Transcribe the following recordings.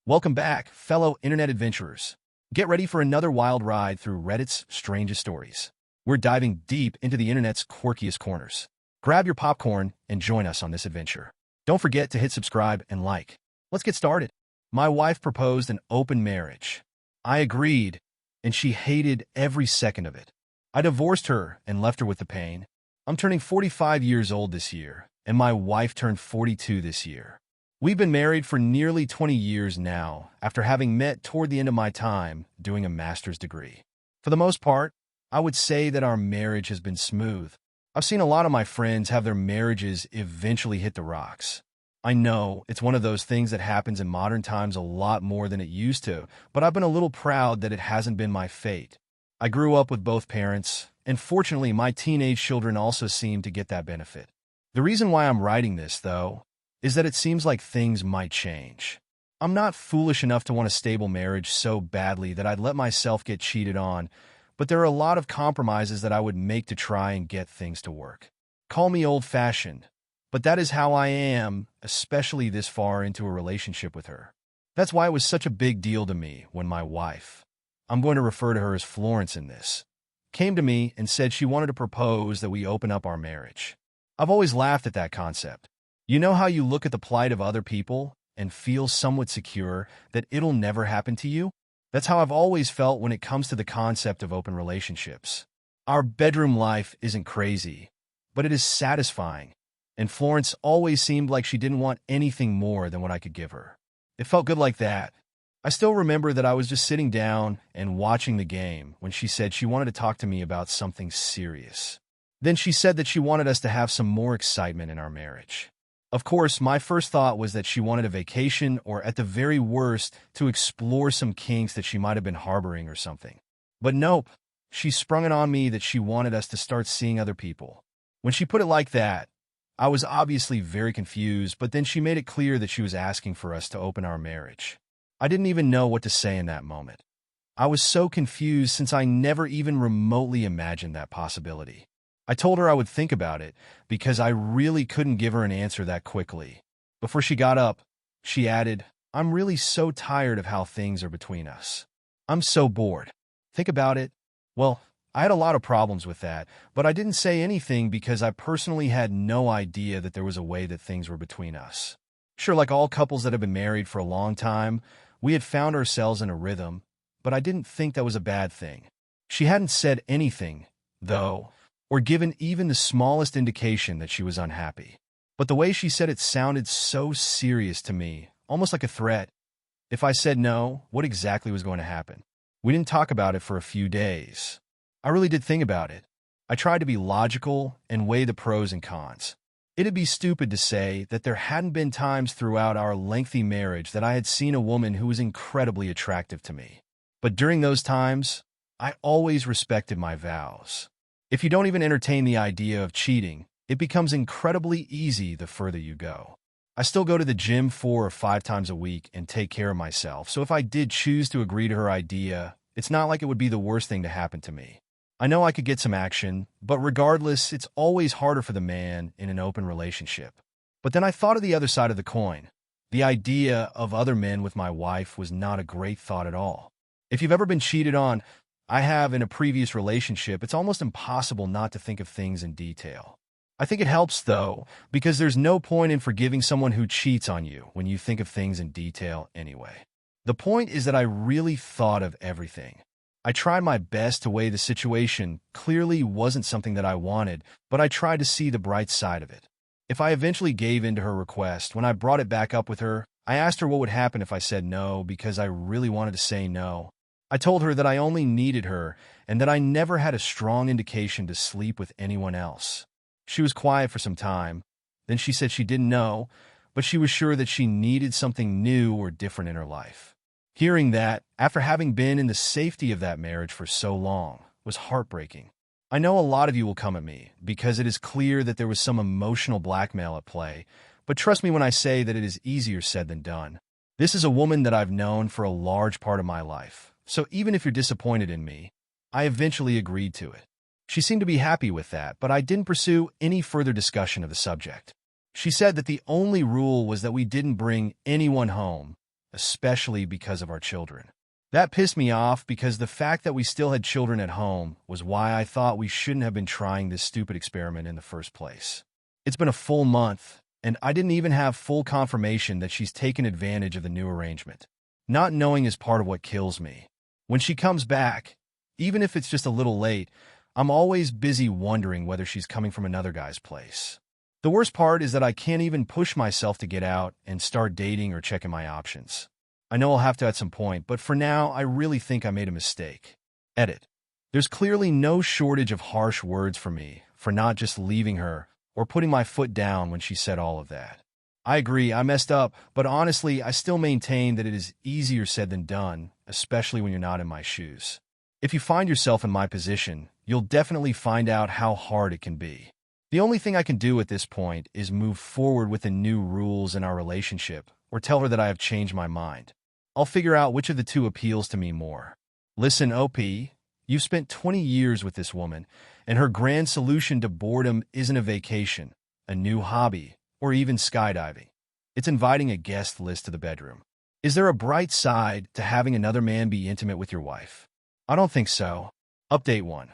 Welcome back, fellow internet adventurers. Get ready for another wild ride through Reddit's strangest stories. We're diving deep into the internet's quirkiest corners. Grab your popcorn and join us on this adventure. Don't forget to hit subscribe and like. Let's get started. My wife proposed an open marriage. I agreed, and she hated every second of it. I divorced her and left her with the pain. I'm turning 45 years old this year, and my wife turned 42 this year. We've been married for nearly 20 years now, after having met toward the end of my time doing a master's degree. For the most part, I would say that our marriage has been smooth. I've seen a lot of my friends have their marriages eventually hit the rocks. I know it's one of those things that happens in modern times a lot more than it used to, but I've been a little proud that it hasn't been my fate. I grew up with both parents, and fortunately my teenage children also seem to get that benefit. The reason why I'm writing this, though, is that it seems like things might change. I'm not foolish enough to want a stable marriage so badly that I'd let myself get cheated on, but there are a lot of compromises that I would make to try and get things to work. Call me old-fashioned, but that is how I am, especially this far into a relationship with her. That's why it was such a big deal to me when my wife, I'm going to refer to her as Florence in this, came to me and said she wanted to propose that we open up our marriage. I've always laughed at that concept. You know how you look at the plight of other people and feel somewhat secure that it'll never happen to you? That's how I've always felt when it comes to the concept of open relationships. Our bedroom life isn't crazy, but it is satisfying, and Florence always seemed like she didn't want anything more than what I could give her. It felt good like that. I still remember that I was just sitting down and watching the game when she said she wanted to talk to me about something serious. Then she said that she wanted us to have some more excitement in our marriage. Of course, my first thought was that she wanted a vacation or, at the very worst, to explore some kinks that she might have been harboring or something. But nope, she sprung it on me that she wanted us to start seeing other people. When she put it like that, I was obviously very confused, but then she made it clear that she was asking for us to open our marriage. I didn't even know what to say in that moment. I was so confused since I never even remotely imagined that possibility. I told her I would think about it because I really couldn't give her an answer that quickly. Before she got up, she added, "I'm really so tired of how things are between us. I'm so bored." Think about it. Well, I had a lot of problems with that, but I didn't say anything because I personally had no idea that there was a way that things were between us. Sure, like all couples that have been married for a long time, we had found ourselves in a rhythm, but I didn't think that was a bad thing. She hadn't said anything, though, or given even the smallest indication that she was unhappy. But the way she said it sounded so serious to me, almost like a threat. If I said no, what exactly was going to happen? We didn't talk about it for a few days. I really did think about it. I tried to be logical and weigh the pros and cons. It'd be stupid to say that there hadn't been times throughout our lengthy marriage that I had seen a woman who was incredibly attractive to me. But during those times, I always respected my vows. If you don't even entertain the idea of cheating, it becomes incredibly easy the further you go. I still go to the gym 4 or 5 times a week and take care of myself, so if I did choose to agree to her idea, it's not like it would be the worst thing to happen to me. I know I could get some action, but regardless, it's always harder for the man in an open relationship. But then I thought of the other side of the coin. The idea of other men with my wife was not a great thought at all. If you've ever been cheated on, I have in a previous relationship, it's almost impossible not to think of things in detail. I think it helps, though, because there's no point in forgiving someone who cheats on you when you think of things in detail anyway. The point is that I really thought of everything. I tried my best to weigh the situation. Clearly wasn't something that I wanted, but I tried to see the bright side of it. If I eventually gave in to her request, when I brought it back up with her, I asked her what would happen if I said no because I really wanted to say no. I told her that I only needed her and that I never had a strong indication to sleep with anyone else. She was quiet for some time. Then she said she didn't know, but she was sure that she needed something new or different in her life. Hearing that, after having been in the safety of that marriage for so long, was heartbreaking. I know a lot of you will come at me because it is clear that there was some emotional blackmail at play, but trust me when I say that it is easier said than done. This is a woman that I've known for a large part of my life, so even if you're disappointed in me, I eventually agreed to it. She seemed to be happy with that, but I didn't pursue any further discussion of the subject. She said that the only rule was that we didn't bring anyone home, especially because of our children. That pissed me off because the fact that we still had children at home was why I thought we shouldn't have been trying this stupid experiment in the first place. It's been a full month, and I didn't even have full confirmation that she's taken advantage of the new arrangement. Not knowing is part of what kills me. When she comes back, even if it's just a little late, I'm always busy wondering whether she's coming from another guy's place. The worst part is that I can't even push myself to get out and start dating or checking my options. I know I'll have to at some point, but for now, I really think I made a mistake. Edit. There's clearly no shortage of harsh words for me for not just leaving her or putting my foot down when she said all of that. I agree, I messed up, but honestly, I still maintain that it is easier said than done, especially when you're not in my shoes. If you find yourself in my position, you'll definitely find out how hard it can be. The only thing I can do at this point is move forward with the new rules in our relationship or tell her that I have changed my mind. I'll figure out which of the two appeals to me more. Listen, OP, you've spent 20 years with this woman, and her grand solution to boredom isn't a vacation, a new hobby, or even skydiving. It's inviting a guest list to the bedroom. Is there a bright side to having another man be intimate with your wife? I don't think so. Update 1.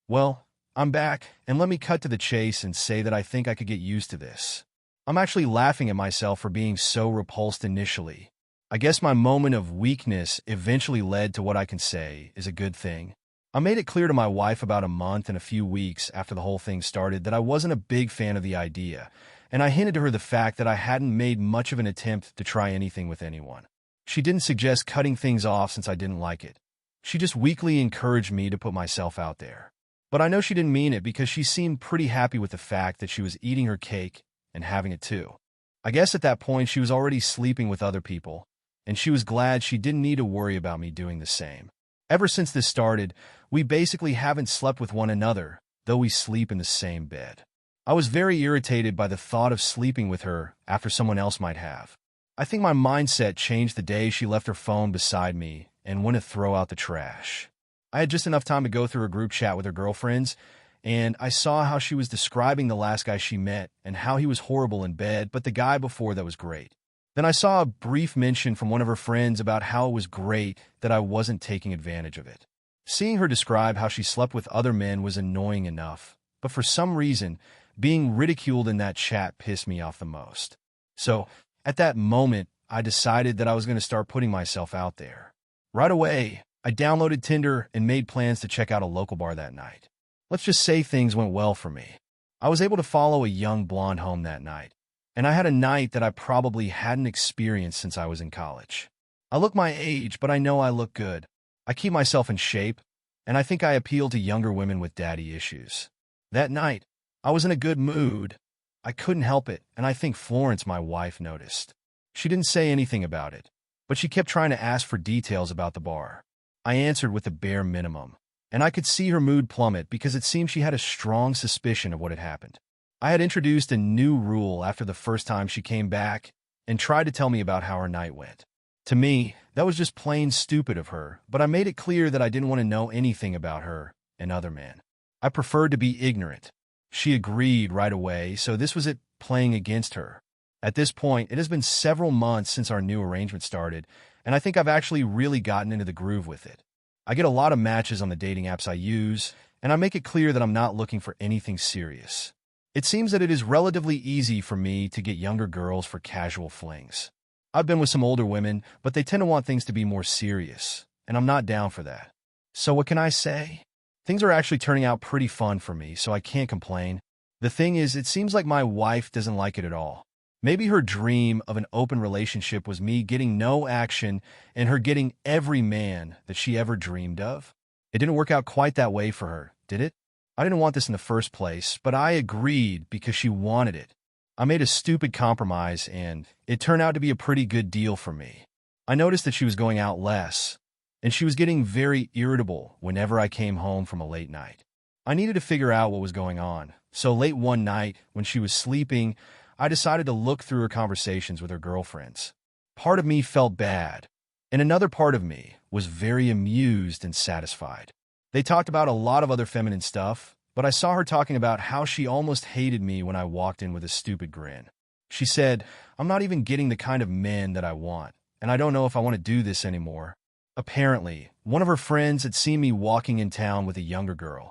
Well, I'm back, and let me cut to the chase and say that I think I could get used to this. I'm actually laughing at myself for being so repulsed initially. I guess my moment of weakness eventually led to what I can say is a good thing. I made it clear to my wife about a month and a few weeks after the whole thing started that I wasn't a big fan of the idea, and I hinted to her the fact that I hadn't made much of an attempt to try anything with anyone. She didn't suggest cutting things off since I didn't like it. She just weakly encouraged me to put myself out there. But I know she didn't mean it because she seemed pretty happy with the fact that she was eating her cake and having it too. I guess at that point she was already sleeping with other people, and she was glad she didn't need to worry about me doing the same. Ever since this started, we basically haven't slept with one another, though we sleep in the same bed. I was very irritated by the thought of sleeping with her after someone else might have. I think my mindset changed the day she left her phone beside me and went to throw out the trash. I had just enough time to go through a group chat with her girlfriends, and I saw how she was describing the last guy she met and how he was horrible in bed, but the guy before that was great. Then I saw a brief mention from one of her friends about how it was great that I wasn't taking advantage of it. Seeing her describe how she slept with other men was annoying enough, but for some reason, being ridiculed in that chat pissed me off the most. So, at that moment, I decided that I was going to start putting myself out there. Right away, I downloaded Tinder and made plans to check out a local bar that night. Let's just say things went well for me. I was able to follow a young blonde home that night, and I had a night that I probably hadn't experienced since I was in college. I look my age, but I know I look good. I keep myself in shape, and I think I appeal to younger women with daddy issues. That night, I was in a good mood. I couldn't help it, and I think Florence, my wife, noticed. She didn't say anything about it, but she kept trying to ask for details about the bar. I answered with the bare minimum, and I could see her mood plummet because it seemed she had a strong suspicion of what had happened. I had introduced a new rule after the first time she came back and tried to tell me about how her night went. To me, that was just plain stupid of her, but I made it clear that I didn't want to know anything about her and other men. I preferred to be ignorant. She agreed right away, so this was it playing against her. At this point, it has been several months since our new arrangement started, and I think I've actually really gotten into the groove with it. I get a lot of matches on the dating apps I use, and I make it clear that I'm not looking for anything serious. It seems that it is relatively easy for me to get younger girls for casual flings. I've been with some older women, but they tend to want things to be more serious, and I'm not down for that. So what can I say? Things are actually turning out pretty fun for me, so I can't complain. The thing is, it seems like my wife doesn't like it at all. Maybe her dream of an open relationship was me getting no action and her getting every man that she ever dreamed of. It didn't work out quite that way for her, did it? I didn't want this in the first place, but I agreed because she wanted it. I made a stupid compromise, and it turned out to be a pretty good deal for me. I noticed that she was going out less, and she was getting very irritable whenever I came home from a late night. I needed to figure out what was going on, so late one night, when she was sleeping, I decided to look through her conversations with her girlfriends. Part of me felt bad, and another part of me was very amused and satisfied. They talked about a lot of other feminine stuff, but I saw her talking about how she almost hated me when I walked in with a stupid grin. She said, "I'm not even getting the kind of men that I want," and I don't know if I want to do this anymore. Apparently, one of her friends had seen me walking in town with a younger girl.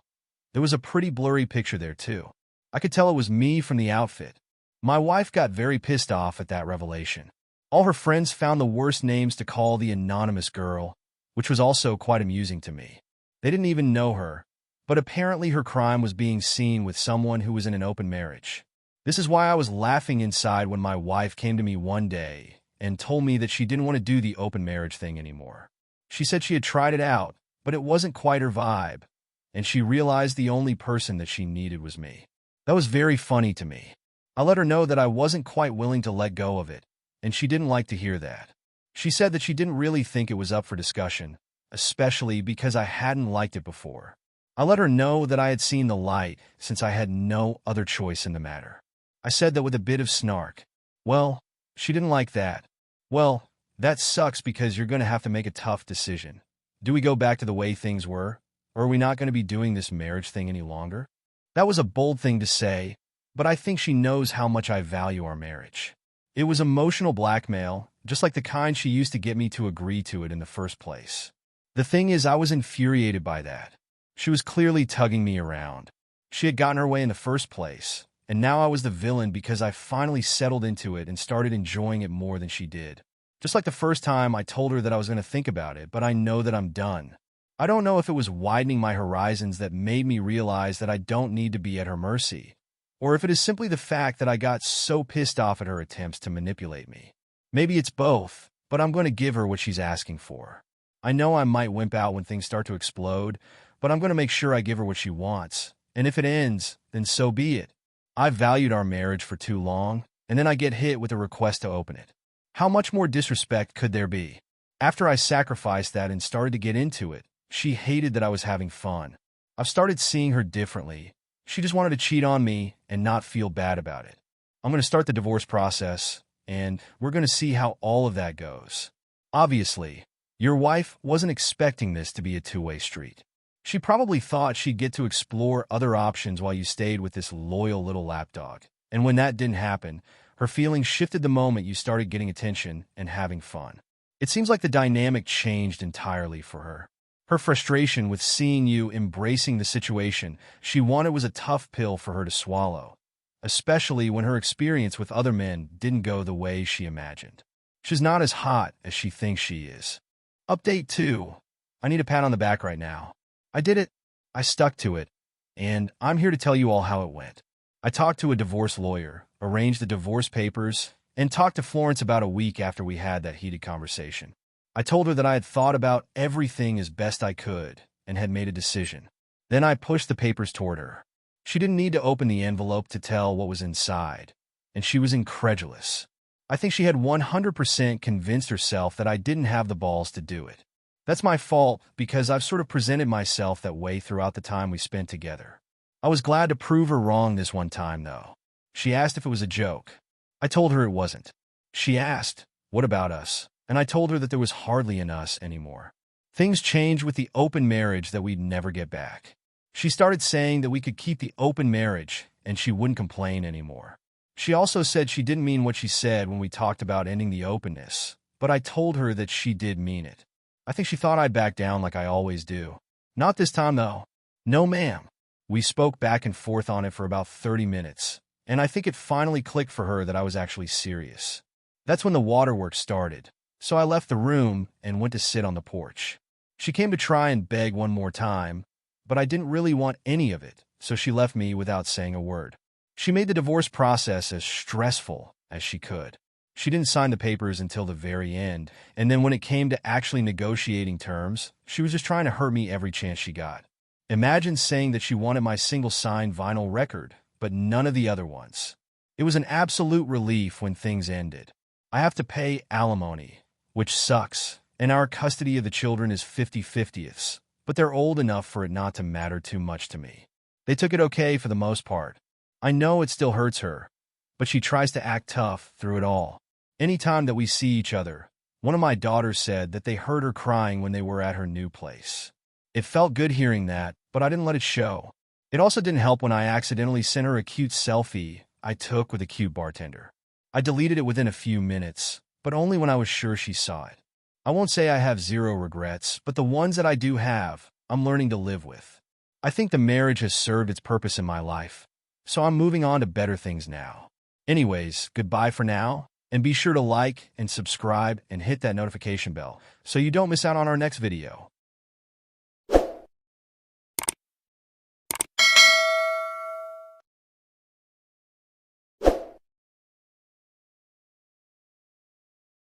There was a pretty blurry picture there, too. I could tell it was me from the outfit. My wife got very pissed off at that revelation. All her friends found the worst names to call the anonymous girl, which was also quite amusing to me. They didn't even know her, but apparently her crime was being seen with someone who was in an open marriage. This is why I was laughing inside when my wife came to me one day and told me that she didn't want to do the open marriage thing anymore. She said she had tried it out, but it wasn't quite her vibe, and she realized the only person that she needed was me. That was very funny to me. I let her know that I wasn't quite willing to let go of it, and she didn't like to hear that. She said that she didn't really think it was up for discussion, especially because I hadn't liked it before. I let her know that I had seen the light since I had no other choice in the matter. I said that with a bit of snark. Well, she didn't like that. Well, that sucks because you're going to have to make a tough decision. Do we go back to the way things were, or are we not going to be doing this marriage thing any longer? That was a bold thing to say, but I think she knows how much I value our marriage. It was emotional blackmail, just like the kind she used to get me to agree to it in the first place. The thing is, I was infuriated by that. She was clearly tugging me around. She had gotten her way in the first place, and now I was the villain because I finally settled into it and started enjoying it more than she did. Just like the first time I told her that I was going to think about it, but I know that I'm done. I don't know if it was widening my horizons that made me realize that I don't need to be at her mercy, or if it is simply the fact that I got so pissed off at her attempts to manipulate me. Maybe it's both, but I'm going to give her what she's asking for. I know I might wimp out when things start to explode, but I'm going to make sure I give her what she wants, and if it ends, then so be it. I've valued our marriage for too long, and then I get hit with a request to open it. How much more disrespect could there be? After I sacrificed that and started to get into it, she hated that I was having fun. I've started seeing her differently. She just wanted to cheat on me and not feel bad about it. I'm going to start the divorce process, and we're going to see how all of that goes. Obviously, your wife wasn't expecting this to be a two-way street. She probably thought she'd get to explore other options while you stayed with this loyal little lapdog. And when that didn't happen, her feelings shifted the moment you started getting attention and having fun. It seems like the dynamic changed entirely for her. Her frustration with seeing you embracing the situation she wanted was a tough pill for her to swallow, especially when her experience with other men didn't go the way she imagined. She's not as hot as she thinks she is. Update 2. I need a pat on the back right now. I did it. I stuck to it. And I'm here to tell you all how it went. I talked to a divorce lawyer, arranged the divorce papers, and talked to Florence about a week after we had that heated conversation. I told her that I had thought about everything as best I could and had made a decision. Then I pushed the papers toward her. She didn't need to open the envelope to tell what was inside, and she was incredulous. I think she had 100% convinced herself that I didn't have the balls to do it. That's my fault because I've sort of presented myself that way throughout the time we spent together. I was glad to prove her wrong this one time, though. She asked if it was a joke. I told her it wasn't. She asked, "What about us?" And I told her that there was hardly an us anymore. Things changed with the open marriage that we'd never get back. She started saying that we could keep the open marriage and she wouldn't complain anymore. She also said she didn't mean what she said when we talked about ending the openness, but I told her that she did mean it. I think she thought I'd back down like I always do. Not this time, though. No, ma'am. We spoke back and forth on it for about 30 minutes, and I think it finally clicked for her that I was actually serious. That's when the waterworks started, so I left the room and went to sit on the porch. She came to try and beg one more time, but I didn't really want any of it, so she left me without saying a word. She made the divorce process as stressful as she could. She didn't sign the papers until the very end, and then when it came to actually negotiating terms, she was just trying to hurt me every chance she got. Imagine saying that she wanted my single signed vinyl record, but none of the other ones. It was an absolute relief when things ended. I have to pay alimony, which sucks, and our custody of the children is 50-50ths, but they're old enough for it not to matter too much to me. They took it okay for the most part. I know it still hurts her, but she tries to act tough through it all. Anytime that we see each other, one of my daughters said that they heard her crying when they were at her new place. It felt good hearing that, but I didn't let it show. It also didn't help when I accidentally sent her a cute selfie I took with a cute bartender. I deleted it within a few minutes, but only when I was sure she saw it. I won't say I have zero regrets, but the ones that I do have, I'm learning to live with. I think the marriage has served its purpose in my life, so I'm moving on to better things now. Anyways, goodbye for now, and be sure to like and subscribe and hit that notification bell so you don't miss out on our next video.